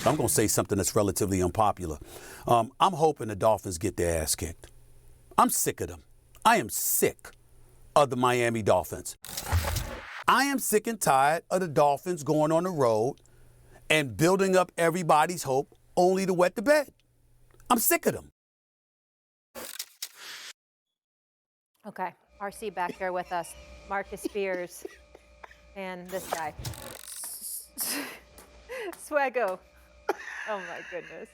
I'm going to say something that's relatively unpopular. I'm hoping the Dolphins get their ass kicked. I'm sick of them. I am sick of the Miami Dolphins. I am sick and tired of the Dolphins going on the road and building up everybody's hope only to wet the bed. I'm sick of them. Okay, RC back there with us, Marcus Spears, and this guy. Swaggo. Oh my goodness.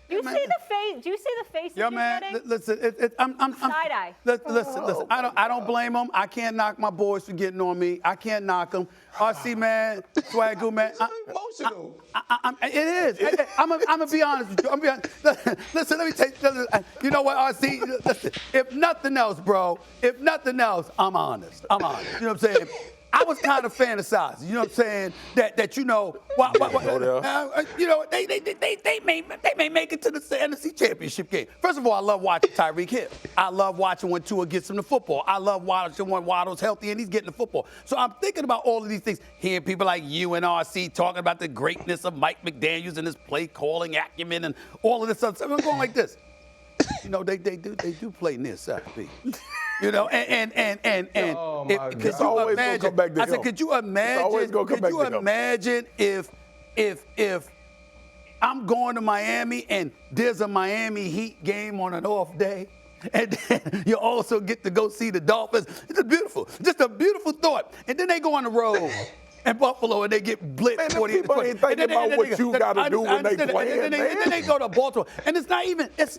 Do you see the face? Do you see the faces you're getting? Listen, I'm side eye. Listen. I don't blame them. I can't knock my boys for getting on me. I can't knock them. RC man, Swaggo man. Emotional. It is. I'm gonna be honest with you. Listen, let me take. You know what, RC? Listen, if nothing else, bro. If nothing else, I'm honest. You know what I'm saying? I was kind of fantasizing, you know what I'm saying? That you know, you know, they may make it to the NFC Championship game. First of all, I love watching Tyreek Hill. I love watching when Tua gets him the football. I love watching when Waddle's healthy and he's getting the football. So I'm thinking about all of these things, hearing people like you and RC talking about the greatness of Mike McDaniels and his play calling acumen and all of this stuff. So I'm going like this. You know, they do play near South Beach. You know, could you imagine? I said, could you imagine if I'm going to Miami and there's a Miami Heat game on an off day, and then you also get to go see the Dolphins? It's just a beautiful thought. And then they go on the road. And Buffalo, and they get blitzed 40 people ain't thinking about what you got to do when they play. And then they go to Baltimore. And it's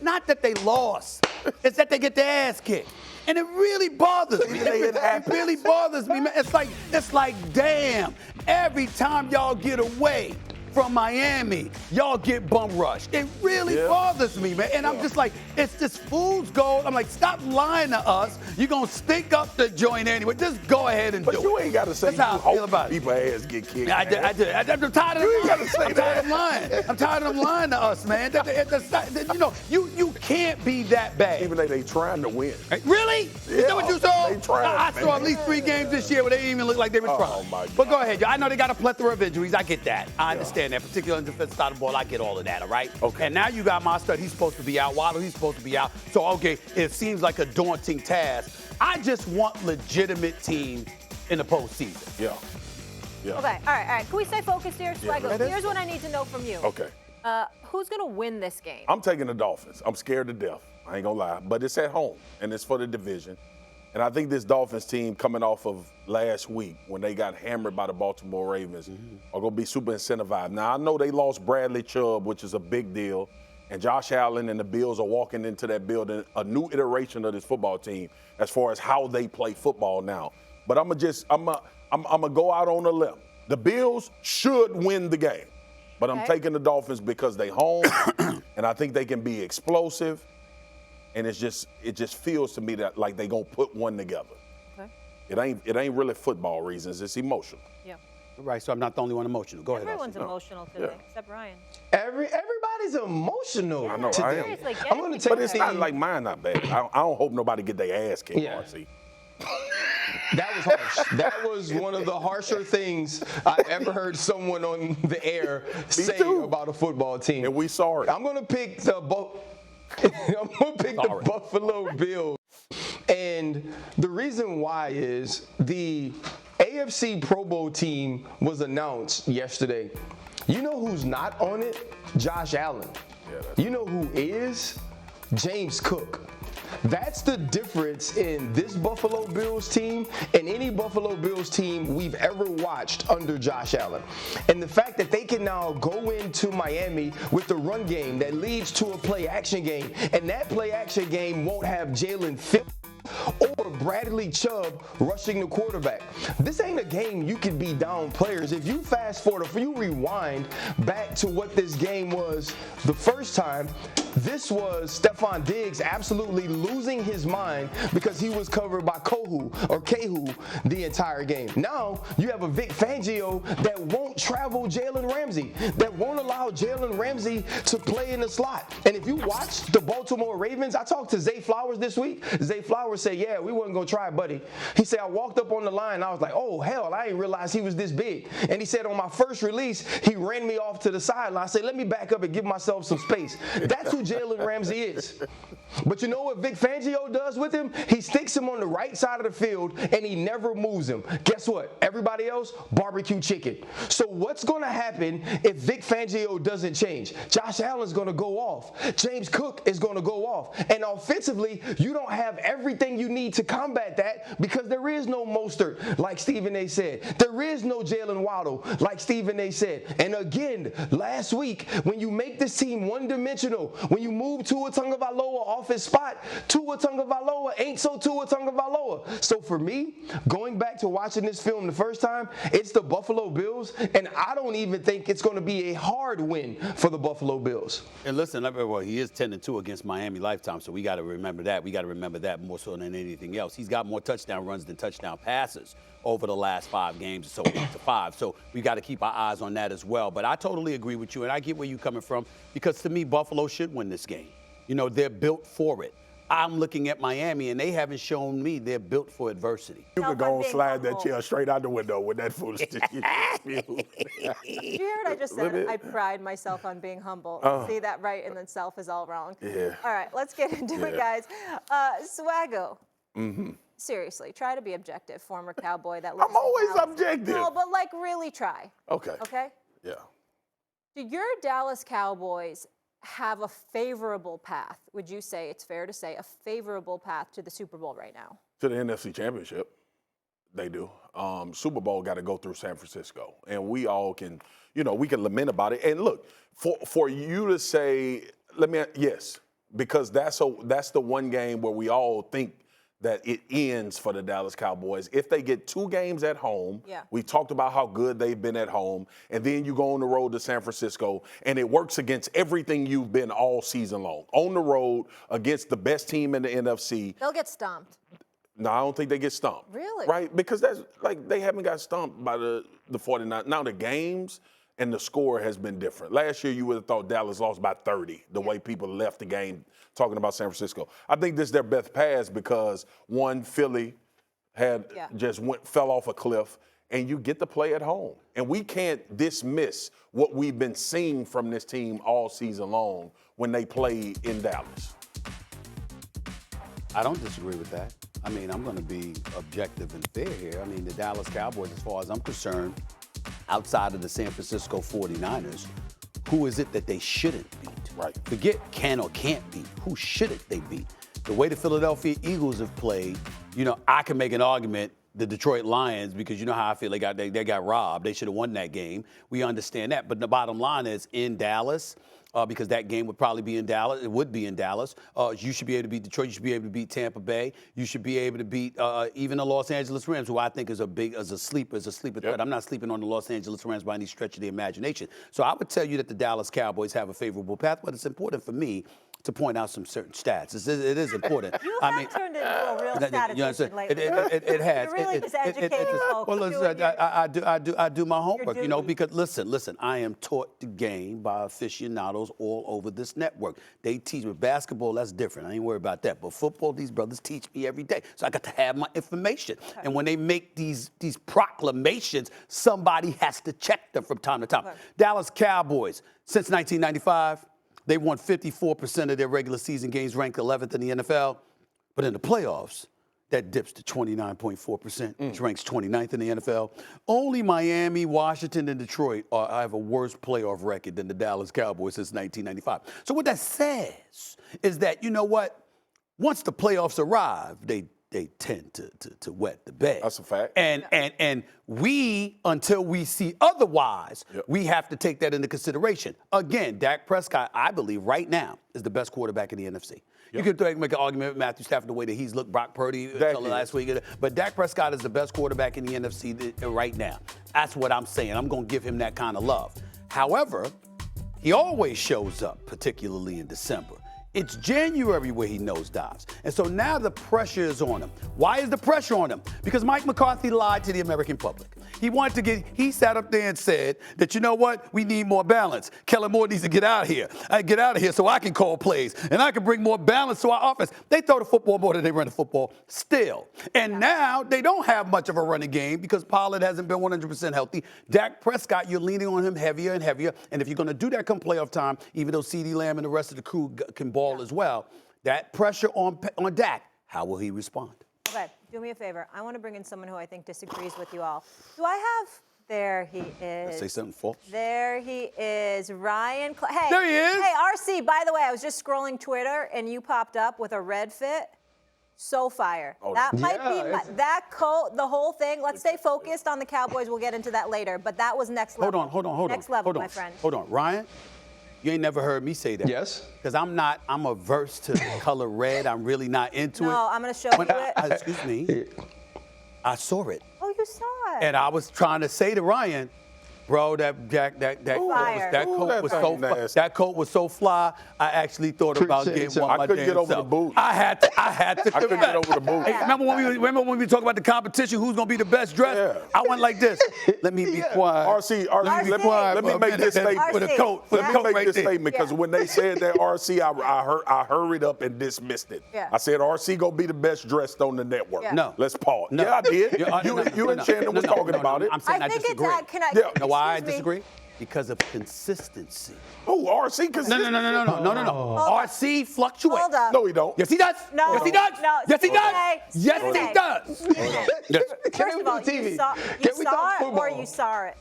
not that they lost. It's that they get their ass kicked. And it really bothers me. It really bothers me, man. It's like, damn, every time y'all get away from Miami, y'all get bum rushed. It really bothers me, man. And I'm just like, it's just fool's gold. I'm like, stop lying to us. You're going to stink up the joint anyway. Just go ahead and do it. But you ain't got to say that's how I feel about people ass get kicked. I did. I'm tired of them. You ain't got to say that. I'm tired of them lying to us, man. You know, you can't be that bad. Even though they trying to win. Really? Is that what you saw? They trying, I saw at least 3 games this year where they didn't even look like they were trying. Oh, my God. But go ahead. I know they got a plethora of injuries. I get that. I understand that, particularly on the defensive side of the ball. I get all of that, all right? Okay. And now you got my stud. He's supposed to be out. Waddle, he's supposed to be out. So, okay, it seems like a daunting task. I just want legitimate teams in the postseason. Yeah. Okay, all right. Can we stay focused here, Swaggo? Here's what I need to know from you. Okay. Who's going to win this game? I'm taking the Dolphins. I'm scared to death. I ain't going to lie. But it's at home, and it's for the division. And I think this Dolphins team coming off of last week when they got hammered by the Baltimore Ravens are going to be super incentivized. Now, I know they lost Bradley Chubb, which is a big deal, and Josh Allen and the Bills are walking into that building, a new iteration of this football team as far as how they play football now. But I'm going to go out on a limb. The Bills should win the game, but I'm taking the Dolphins because they home, and I think they can be explosive. And it just feels to me that like they gonna put one together. Okay. It ain't really football reasons. It's emotional. Yeah. Right. So I'm not the only one emotional. Go ahead. Everyone's emotional today, except Ryan. Everybody's emotional. I know. Today. I am. Seriously, I'm gonna take but it's not like mine not bad. I don't hope nobody get their ass kicked. Yeah. RC. That was harsh. That was one of the harsher things I ever heard someone on the air say about a football team. And we sorry. I'm gonna pick the Buffalo Bills. And the reason why is the AFC Pro Bowl team was announced yesterday. You know who's not on it? Josh Allen. You know who is? James Cook. That's the difference in this Buffalo Bills team and any Buffalo Bills team we've ever watched under Josh Allen. And the fact that they can now go into Miami with the run game that leads to a play-action game, and that play-action game won't have Jalen Phillips or Bradley Chubb rushing the quarterback. This ain't a game you can be down players. If you fast forward, if you rewind back to what this game was the first time, This was Stephon Diggs absolutely losing his mind because he was covered by Kohu the entire game. Now you have a Vic Fangio that won't travel Jalen Ramsey, that won't allow Jalen Ramsey to play in the slot. And if you watch the Baltimore Ravens, I talked to Zay Flowers this week. Zay Flowers said, yeah, we wasn't going to try, buddy. He said, I walked up on the line and I was like, oh, hell, I didn't realize he was this big. And he said on my first release, he ran me off to the sideline. I said, let me back up and give myself some space. That's who Jalen Ramsey is. But you know what Vic Fangio does with him? He sticks him on the right side of the field and he never moves him. Guess what? Everybody else, barbecue chicken. So what's going to happen if Vic Fangio doesn't change? Josh Allen's going to go off. James Cook is going to go off. And offensively, you don't have everything you need to combat that because there is no Mostert, like Stephen A. said. There is no Jalen Waddle, like Stephen A. said. And again, last week, when you make this team one-dimensional, when you move Tua Tagovailoa off his spot, Tua Tagovailoa ain't so Tua Tagovailoa. So for me, going back to watching this film the first time, it's the Buffalo Bills, and I don't even think it's going to be a hard win for the Buffalo Bills. And listen, well, he is 10-2 against Miami lifetime, so we got to remember that. We got to remember that more so than anything else. He's got more touchdown runs than touchdown passes over the last 5 games or so, 8-5. So we got to keep our eyes on that as well. But I totally agree with you, and I get where you're coming from because to me, Buffalo should win this game. You know, they're built for it. I'm looking at Miami, and they haven't shown me they're built for adversity. You could go and slide that chair straight out the window with that foolishness. You hear what I just said? I pride myself on being humble. See that right, and then self is all wrong. Yeah. All right, let's get into it, guys. Swaggo. Seriously, try to be objective, former Cowboy that lives I'm always in Dallas. objective. No, but like really try. Okay. Okay? Yeah. Do your Dallas Cowboys have a favorable path? Would you say it's fair to say a favorable path to the Super Bowl right now? To the NFC Championship, they do. Super Bowl got to go through San Francisco, and we all can, we can lament about it. And look, for you to say, yes, because that's the one game where we all think that it ends for the Dallas Cowboys. If they get 2 games at home, we talked about how good they've been at home, and then you go on the road to San Francisco, and it works against everything you've been all season long. On the road against the best team in the NFC. They'll get stomped. No, I don't think they get stumped. Really? Right? Because that's they haven't got stumped by the 49. Now the games and the score has been different. Last year you would have thought Dallas lost by 30, the way people left the game talking about San Francisco. I think this is their best pass because one, Philly had fell off a cliff, and you get to play at home. And we can't dismiss what we've been seeing from this team all season long when they play in Dallas. I don't disagree with that. I mean, I'm going to be objective and fair here. I mean, the Dallas Cowboys, as far as I'm concerned, outside of the San Francisco 49ers, who is it that they shouldn't beat? Right. Forget can or can't beat. Who shouldn't they beat? The way the Philadelphia Eagles have played, I can make an argument the Detroit Lions, because you know how I feel, they got robbed. They should have won that game. We understand that. But the bottom line is in Dallas, because that game would probably be in Dallas. It would be in Dallas. You should be able to beat Detroit. You should be able to beat Tampa Bay. You should be able to beat even the Los Angeles Rams, who I think is a sleeper threat. I'm not sleeping on the Los Angeles Rams by any stretch of the imagination. So I would tell you that the Dallas Cowboys have a favorable path, but it's important for me to point out some certain stats. It is important. You have turned into a real statistician lately. It has. You're really just educating folks. Well, listen, I do my homework, because listen, I am taught the game by aficionados all over this network. They teach me basketball, that's different. I ain't worried about that. But football, these brothers teach me every day. So I got to have my information. Okay. And when they make these proclamations, somebody has to check them from time to time. Okay. Dallas Cowboys, since 1995, they won 54% of their regular season games, ranked 11th in the NFL. But in the playoffs, that dips to 29.4%, which ranks 29th in the NFL. Only Miami, Washington, and Detroit have a worse playoff record than the Dallas Cowboys since 1995. So what that says is that, you know what? Once the playoffs arrive, they tend to wet the bed. That's a fact. And we, until we see otherwise, we have to take that into consideration. Again, Dak Prescott, I believe, right now, is the best quarterback in the NFC. You could make an argument with Matthew Stafford the way that he's looked, Brock Purdy until last week. But Dak Prescott is the best quarterback in the NFC right now. That's what I'm saying. I'm going to give him that kind of love. However, he always shows up, particularly in December. It's January where he nosedives. And so now the pressure is on him. Why is the pressure on him? Because Mike McCarthy lied to the American public. He sat up there and said that, you know what, we need more balance. Kellen Moore needs to get out of here so I can call plays and I can bring more balance to our offense. They throw the football more than they run the football still. And now they don't have much of a running game because Pollard hasn't been 100% healthy. Dak Prescott, you're leaning on him heavier and heavier. And if you're going to do that come playoff time, even though CeeDee Lamb and the rest of the crew can ball as well, that pressure on Dak, how will he respond? Okay, do me a favor. I want to bring in someone who I think disagrees with you all. Do I have? There he is. Say something false. There he is, Ryan. Hey, there he is. Hey, RC. By the way, I was just scrolling Twitter and you popped up with a red fit. So fire. Oh, that yeah. might be that coat. The whole thing. Let's stay focused on the Cowboys. We'll get into that later. But that was next level. Hold on. Next level, my friend. Hold on, Ryan. You ain't never heard me say that. Yes. Because I'm averse to the color red. I'm really not into it. No, I'm going to show you it. Excuse me. I saw it. Oh, you saw it. And I was trying to say to Ryan, bro, that coat was so fly. I actually thought about getting one I my couldn't damn get over self. the boot. I had to. I couldn't get over the boot. Hey, remember when we talked about the competition? Who's gonna be the best dressed? Yeah. I went like this. Let me be quiet. RC, let me make this statement. For the coat. Let me make this statement because when they said that RC, I hurried up and dismissed it. Yeah. I said RC gonna be the best dressed on the network. Yeah. No. Let's pause. No. Yeah, I did. You and No. Shannon was talking about it. I'm saying I think disagree. it's Know why I excuse me. disagree? Because of consistency. Oh, RC, because No. RC fluctuates. Hold up. No, he don't. Yes, he does. No. Yes, he does. No. Yes, he does. Stay. Yes, Stay. he does. Yes. First of all, you saw it or you saw it?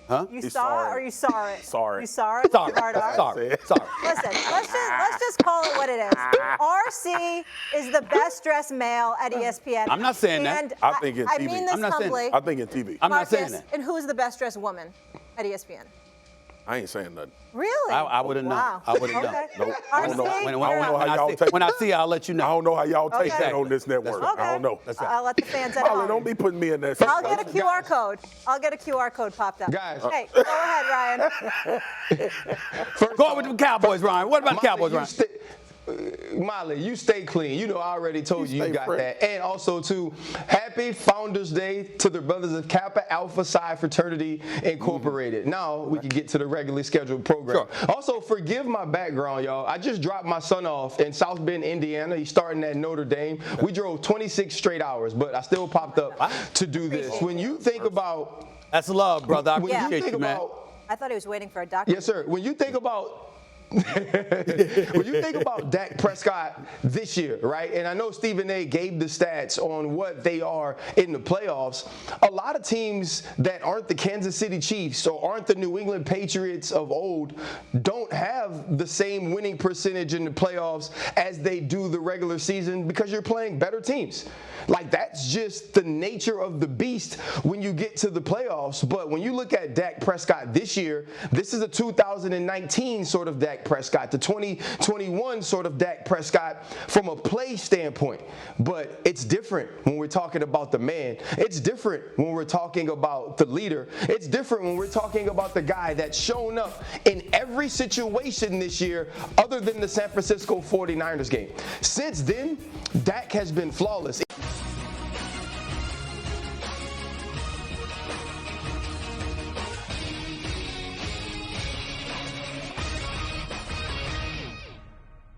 Huh? You He's saw sorry. it or you saw it? Sorry. You saw it? Sorry. Hard R? Sorry. Listen, let's just call it what it is. RC is the best dressed male at ESPN. I'm not saying that. And I think in I TV. mean this I'm not saying humbly. I think in TV. I'm not Marcus, saying that. And who's the best dressed woman at ESPN? I ain't saying nothing. Really? I would have known. Wow. I would have known. Okay. Nope. I don't know. RC, I don't know how y'all take When I see it, I'll let you I know. don't know how y'all take Okay. that on this network. Okay. I don't know. That's right. I'll let the fans at Molly, home. don't be putting me in that. I'll get a QR code. I'll get a QR code popped up. Guys. Hey, go ahead, Ryan. Go on with the Cowboys, Ryan. What about the Cowboys, Ryan? Molly, you stay clean. You know, I already told you stay got fresh. that. And also, too, happy Founders Day to the brothers of Kappa Alpha Psi Fraternity Incorporated. Now we can get to the regularly scheduled program. Sure. Also, forgive my background, y'all. I just dropped my son off in South Bend, Indiana. He's starting at Notre Dame. We drove 26 straight hours, but I still popped up to do this. When you think about... That's love, brother. I when you appreciate think you, man. about... I thought he was waiting for a doctor. Yes, sir. When you think about when you think about Dak Prescott this year, right? And I know Stephen A gave the stats on what they are in the playoffs. A lot of teams that aren't the Kansas City Chiefs or aren't the New England Patriots of old don't have the same winning percentage in the playoffs as they do the regular season because you're playing better teams. Like, that's just the nature of the beast when you get to the playoffs. But when you look at Dak Prescott this year, this is a 2019 sort of Dak Prescott, the 2021 sort of Dak Prescott from a play standpoint. But it's different when we're talking about the man. It's different when we're talking about the leader. It's different when we're talking about the guy that's shown up in every situation this year other than the San Francisco 49ers game. Since then, Dak has been flawless.